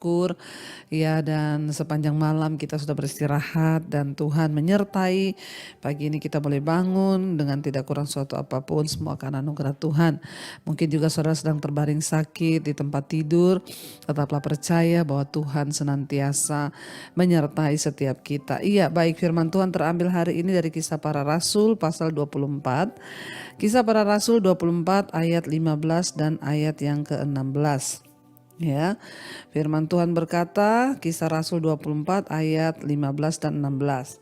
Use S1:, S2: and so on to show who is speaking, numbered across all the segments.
S1: bersyukur ya, dan sepanjang malam kita sudah beristirahat dan Tuhan menyertai. Pagi ini kita boleh bangun dengan tidak kurang suatu apapun, semua karena anugerah Tuhan. Mungkin juga saudara sedang terbaring sakit di tempat tidur, tetaplah percaya bahwa Tuhan senantiasa menyertai setiap kita. Iya, baik, firman Tuhan terambil hari ini dari Kisah Para Rasul pasal 24. Kisah Para Rasul 24 ayat 15 dan ayat yang ke-16. Ya, firman Tuhan berkata, Kisah Rasul 24 ayat 15 dan 16.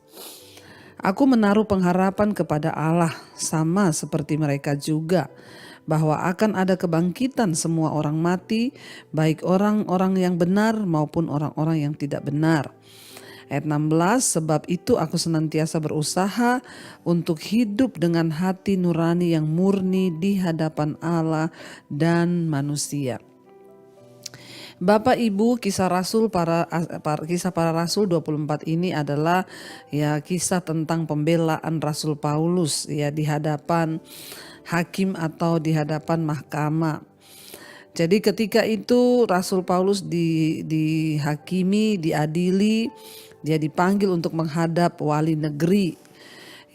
S1: Aku menaruh pengharapan kepada Allah sama seperti mereka juga, bahwa akan ada kebangkitan semua orang mati, baik orang-orang yang benar maupun orang-orang yang tidak benar. Ayat 16, sebab itu aku senantiasa berusaha untuk hidup dengan hati nurani yang murni di hadapan Allah dan manusia. Bapak Ibu, kisah para Rasul 24 ini adalah ya kisah tentang pembelaan Rasul Paulus ya di hadapan hakim atau di hadapan mahkamah. Jadi ketika itu Rasul Paulus dihakimi, diadili, dia dipanggil untuk menghadap wali negeri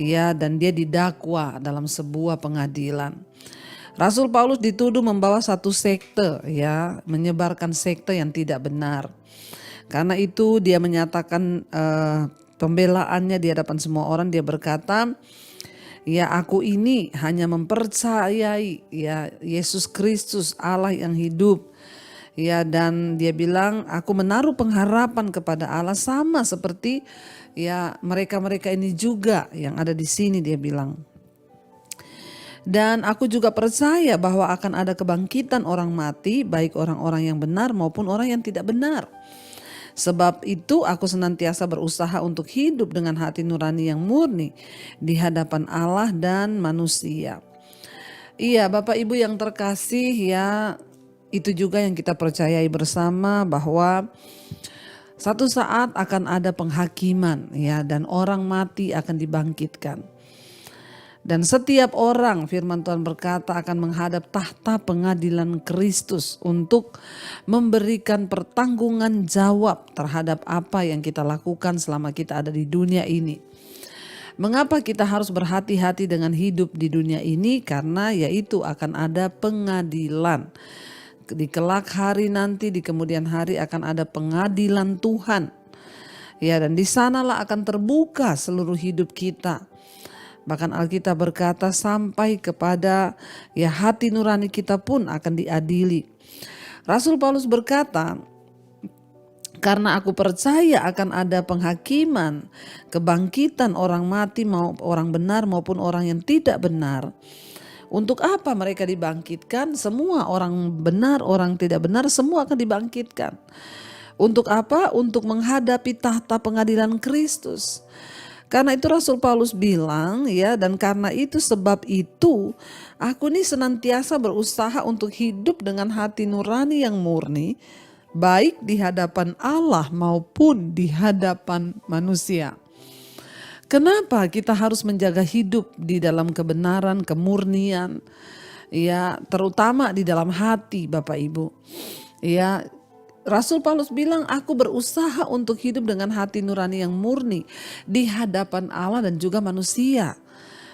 S1: ya, dan dia didakwa dalam sebuah pengadilan. Rasul Paulus dituduh membawa satu sekte ya, menyebarkan sekte yang tidak benar. Karena itu dia menyatakan pembelaannya di hadapan semua orang. Dia berkata, ya aku ini hanya mempercayai ya Yesus Kristus Allah yang hidup. Ya, dan dia bilang aku menaruh pengharapan kepada Allah sama seperti ya mereka-mereka ini juga yang ada di sini, dia bilang. Dan aku juga percaya bahwa akan ada kebangkitan orang mati, baik orang-orang yang benar maupun orang yang tidak benar. Sebab itu aku senantiasa berusaha untuk hidup dengan hati nurani yang murni di hadapan Allah dan manusia. Iya, Bapak Ibu yang terkasih ya, itu juga yang kita percayai bersama bahwa satu saat akan ada penghakiman ya, dan orang mati akan dibangkitkan. Dan setiap orang, firman Tuhan berkata, akan menghadap tahta pengadilan Kristus untuk memberikan pertanggungan jawab terhadap apa yang kita lakukan selama kita ada di dunia ini. Mengapa kita harus berhati-hati dengan hidup di dunia ini? Karena yaitu akan ada pengadilan. Di kelak hari nanti, di kemudian hari akan ada pengadilan Tuhan. Ya, dan di sanalah akan terbuka seluruh hidup kita. Bahkan Alkitab berkata sampai kepada ya hati nurani kita pun akan diadili. Rasul Paulus berkata, karena aku percaya akan ada penghakiman, kebangkitan orang mati mau orang benar maupun orang yang tidak benar. Untuk apa mereka dibangkitkan? Semua orang benar, orang tidak benar, semua akan dibangkitkan. Untuk apa? Untuk menghadapi tahta pengadilan Kristus. Karena itu Rasul Paulus bilang ya, dan karena itu sebab itu aku nih senantiasa berusaha untuk hidup dengan hati nurani yang murni, baik di hadapan Allah maupun di hadapan manusia. Kenapa kita harus menjaga hidup di dalam kebenaran, kemurnian, ya terutama di dalam hati, Bapak Ibu. Ya, Rasul Paulus bilang aku berusaha untuk hidup dengan hati nurani yang murni di hadapan Allah dan juga manusia.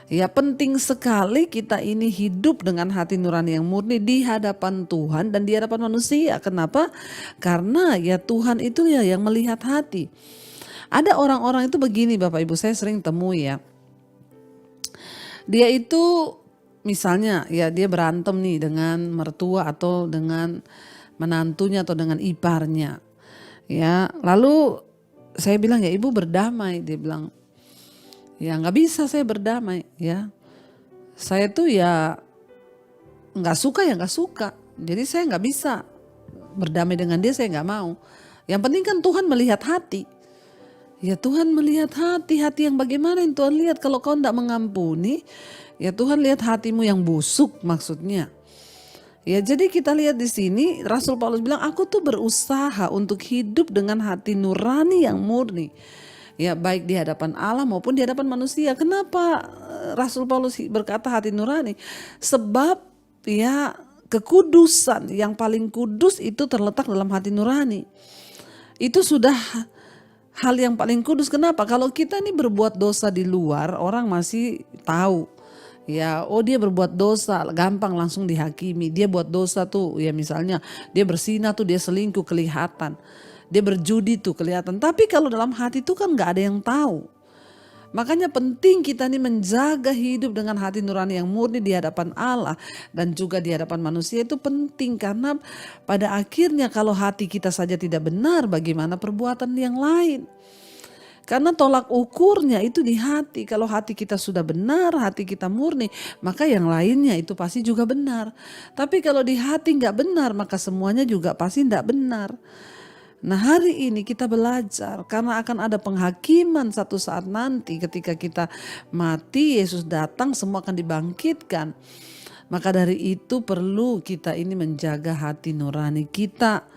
S1: Ya, penting sekali kita ini hidup dengan hati nurani yang murni di hadapan Tuhan dan di hadapan manusia. Kenapa? Karena ya Tuhan itu ya yang melihat hati. Ada orang-orang itu begini Bapak Ibu, saya sering temui ya. Dia itu misalnya ya dia berantem nih dengan mertua atau dengan menantunya atau dengan iparnya. Ya, lalu saya bilang ya ibu berdamai, dia bilang. Ya nggak bisa saya berdamai ya. Saya tuh ya nggak suka ya nggak suka. Jadi saya nggak bisa berdamai dengan dia, saya nggak mau. Yang penting kan Tuhan melihat hati. Ya Tuhan melihat hati yang bagaimana yang Tuhan lihat. Kalau kau tidak mengampuni, ya Tuhan lihat hatimu yang busuk maksudnya. Ya jadi kita lihat di sini Rasul Paulus bilang aku tuh berusaha untuk hidup dengan hati nurani yang murni. Ya baik di hadapan Allah maupun di hadapan manusia. Kenapa Rasul Paulus berkata hati nurani? Sebab ya kekudusan yang paling kudus itu terletak dalam hati nurani. Itu sudah hal yang paling kudus. Kenapa? Kalau kita nih berbuat dosa di luar, orang masih tahu. Ya, oh dia berbuat dosa, gampang langsung dihakimi. Dia buat dosa tuh, ya misalnya dia bersinah tuh, dia selingkuh kelihatan. Dia berjudi tuh kelihatan. Tapi kalau dalam hati tuh kan nggak ada yang tahu. Makanya penting kita nih menjaga hidup dengan hati nurani yang murni di hadapan Allah dan juga di hadapan manusia, itu penting karena pada akhirnya kalau hati kita saja tidak benar, bagaimana perbuatan yang lain? Karena tolak ukurnya itu di hati. Kalau hati kita sudah benar, hati kita murni, maka yang lainnya itu pasti juga benar. Tapi kalau di hati nggak benar, maka semuanya juga pasti nggak benar. Nah hari ini kita belajar karena akan ada penghakiman satu saat nanti ketika kita mati, Yesus datang, semua akan dibangkitkan. Maka dari itu perlu kita ini menjaga hati nurani kita.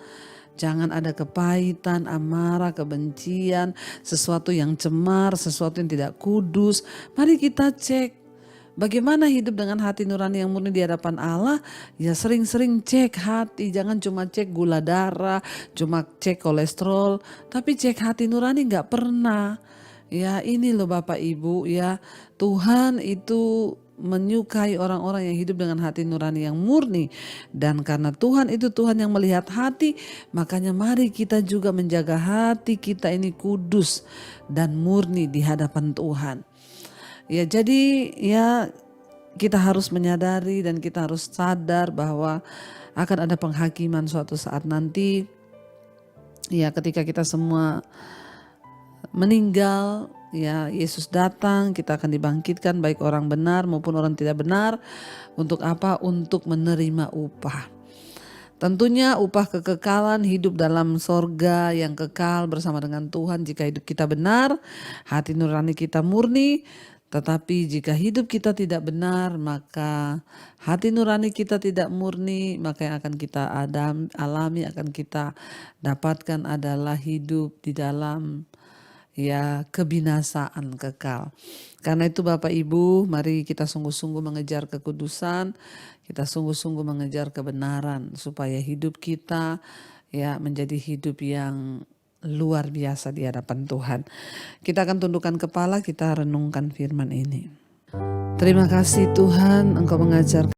S1: Jangan ada kepahitan, amarah, kebencian, sesuatu yang cemar, sesuatu yang tidak kudus. Mari kita cek. Bagaimana hidup dengan hati nurani yang murni di hadapan Allah? Ya sering-sering cek hati, jangan cuma cek gula darah, cuma cek kolesterol, tapi cek hati nurani nggak pernah. Ya ini loh Bapak Ibu ya, Tuhan itu menyukai orang-orang yang hidup dengan hati nurani yang murni. Dan karena Tuhan itu Tuhan yang melihat hati, makanya mari kita juga menjaga hati kita ini kudus dan murni di hadapan Tuhan. Ya jadi ya kita harus menyadari dan kita harus sadar bahwa akan ada penghakiman suatu saat nanti. Ya ketika kita semua meninggal, ya Yesus datang, kita akan dibangkitkan baik orang benar maupun orang tidak benar. Untuk apa? Untuk menerima upah. Tentunya upah kekekalan hidup dalam sorga yang kekal bersama dengan Tuhan jika hidup kita benar, hati nurani kita murni. Tetapi jika hidup kita tidak benar, maka hati nurani kita tidak murni, maka yang akan kita alami, akan kita dapatkan adalah hidup di dalam ya kebinasaan kekal. Karena itu Bapak Ibu, mari kita sungguh-sungguh mengejar kekudusan, kita sungguh-sungguh mengejar kebenaran supaya hidup kita ya menjadi hidup yang luar biasa di hadapan Tuhan. Kita akan tundukkan kepala, kita renungkan firman ini. Terima kasih Tuhan, Engkau mengajar